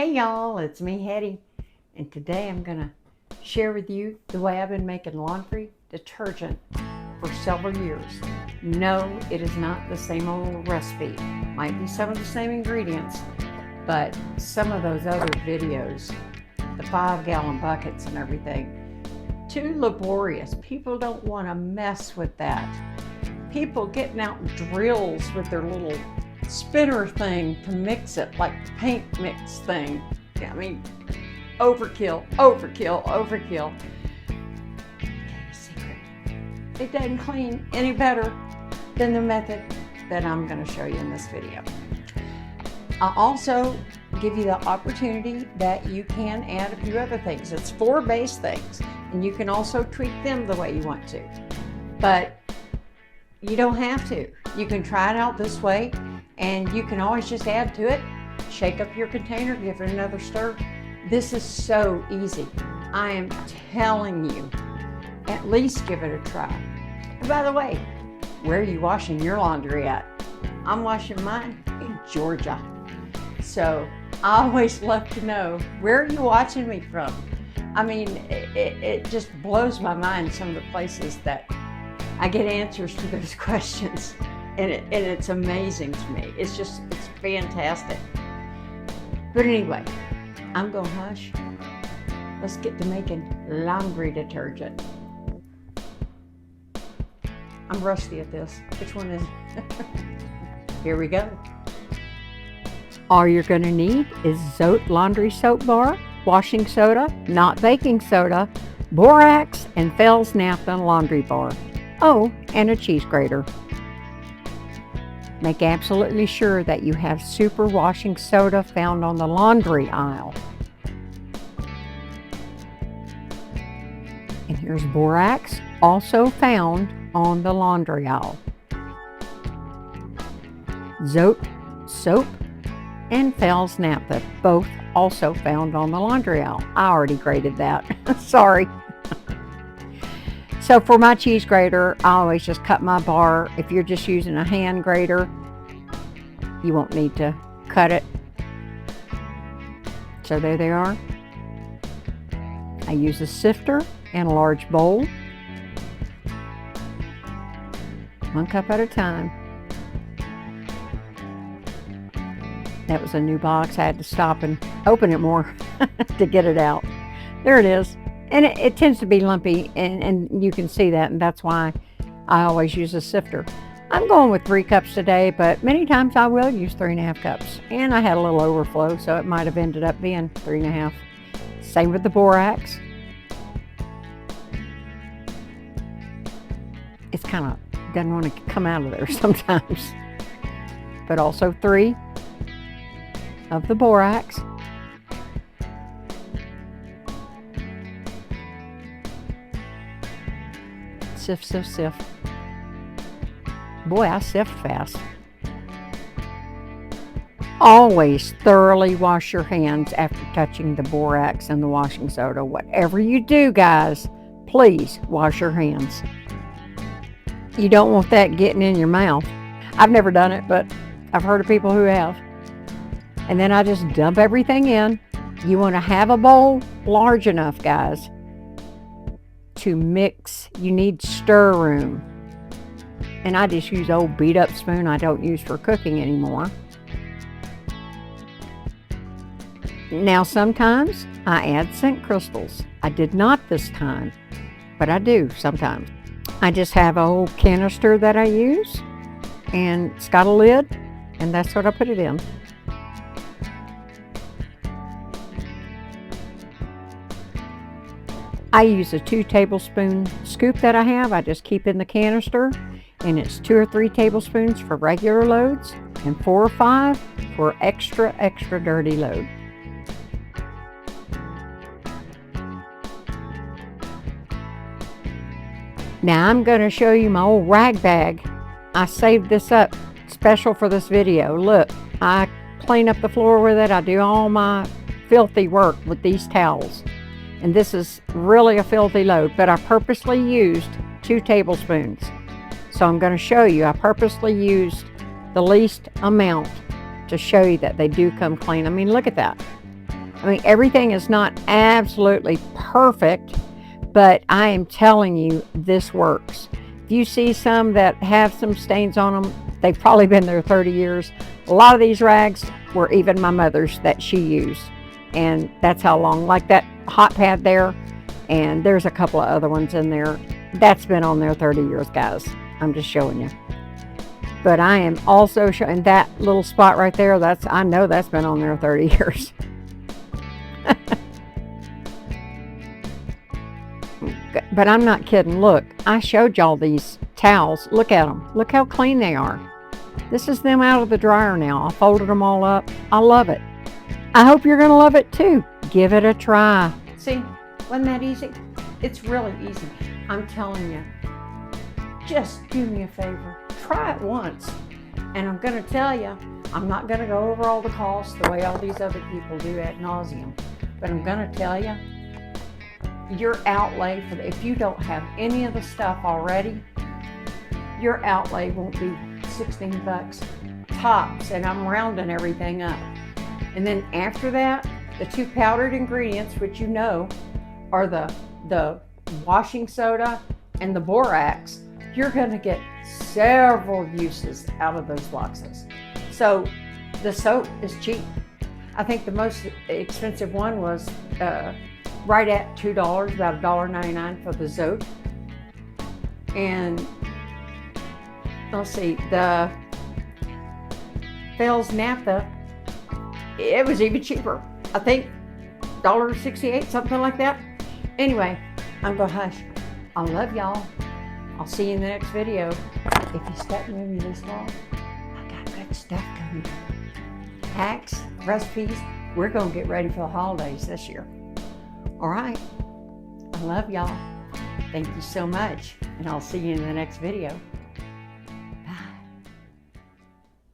Hey y'all, it's me Hetty, and today I'm gonna share with you the way I've been making laundry detergent for several years. No, it is not the same old recipe. Might be some of the same ingredients, but some of those other videos, the 5-gallon buckets and everything, too laborious. People don't want to mess with that. People getting out drills with their little spinner thing to mix it, like paint mix thing. I mean, overkill, overkill, overkill. Okay, secret. It doesn't clean any better than the method that I'm going to show you in this video. I'll also give you the opportunity that you can add a few other things. It's 4 base things, and you can also tweak them the way you want to. But you don't have to. You can try it out this way, and you can always just add to it, shake up your container, give it another stir. This is so easy. I am telling you, at least give it a try. And by the way, where are you washing your laundry at? I'm washing mine in Georgia. So I always love to know, where are you watching me from? I mean, it just blows my mind, some of the places that I get answers to those questions. And it's amazing to me. It's fantastic. But anyway, I'm gonna hush. Let's get to making laundry detergent. I'm rusty at this. Which one is it? Here we go. All you're gonna need is Zote Laundry Soap Bar, washing soda, not baking soda, Borax, and fels-naptha laundry bar. Oh, and a cheese grater. Make absolutely sure that you have super washing soda found on the laundry aisle. And here's Borax, also found on the laundry aisle. Zote soap and fels-naptha, both also found on the laundry aisle. I already grated that. Sorry. So for my cheese grater, I always just cut my bar. If you're just using a hand grater, you won't need to cut it. So there they are. I use a sifter and a large bowl. 1 cup at a time. That was a new box. I had to stop and open it more to get it out. There it is. And it tends to be lumpy, and you can see that, and that's why I always use a sifter. I'm going with 3 cups today, but many times I will use 3.5 cups. And I had a little overflow, so it might have ended up being 3.5. Same with the Borax. It's kind of doesn't want to come out of there sometimes. But also 3 of the Borax. Sift, sift, sift. Boy, I sift fast. Always thoroughly wash your hands after touching the Borax and the washing soda. Whatever you do, guys, please wash your hands. You don't want that getting in your mouth. I've never done it, but I've heard of people who have. And then I just dump everything in. You want to have a bowl large enough, guys, to mix. You need stir room. And I just use old beat up spoon I don't use for cooking anymore. Now sometimes I add scent crystals. I did not this time, but I do sometimes. I just have an old canister that I use, and it's got a lid, and that's what I put it in. I use a 2 tablespoon scoop that I have. I just keep in the canister, and it's 2 or 3 tablespoons for regular loads and 4 or 5 for extra dirty load. Now I'm going to show you my old rag bag. I saved this up special for this video. Look, I clean up the floor with it. I do all my filthy work with these towels. And this is really a filthy load, but I purposely used 2 tablespoons. So I'm going to show you, I purposely used the least amount to show you that they do come clean. I mean, look at that. I mean, everything is not absolutely perfect, but I am telling you, this works. If you see some that have some stains on them, they've probably been there 30 years. A lot of these rags were even my mother's that she used, and that's how long. Like that hot pad there, and there's a couple of other ones in there. That's been on there 30 years, guys. I'm just showing you. But I am also showing that little spot right there. I know that's been on there 30 years. But I'm not kidding. Look, I showed y'all these towels. Look at them. Look how clean they are. This is them out of the dryer now. I folded them all up. I love it. I hope you're going to love it too. Give it a try. See, wasn't that easy? It's really easy. I'm telling you, just do me a favor. Try it once. And I'm going to tell you, I'm not going to go over all the costs the way all these other people do ad nauseum. But I'm going to tell you, your outlay for if you don't have any of the stuff already, your outlay won't be 16 bucks tops, and I'm rounding everything up. And then after that, the two powdered ingredients, which you know are the washing soda and the borax, you're going to get several uses out of those boxes. So the soap is cheap. I think the most expensive one was right at $2, about $1.99 for the Zote. And let's see, the fels-naptha, it was even cheaper. I think $1.68, something like that. Anyway, I'm gonna hush. I love y'all. I'll see you in the next video. If you stuck with me this long, I got good stuff coming. Hacks, recipes. We're gonna get ready for the holidays this year. All right. I love y'all. Thank you so much, and I'll see you in the next video.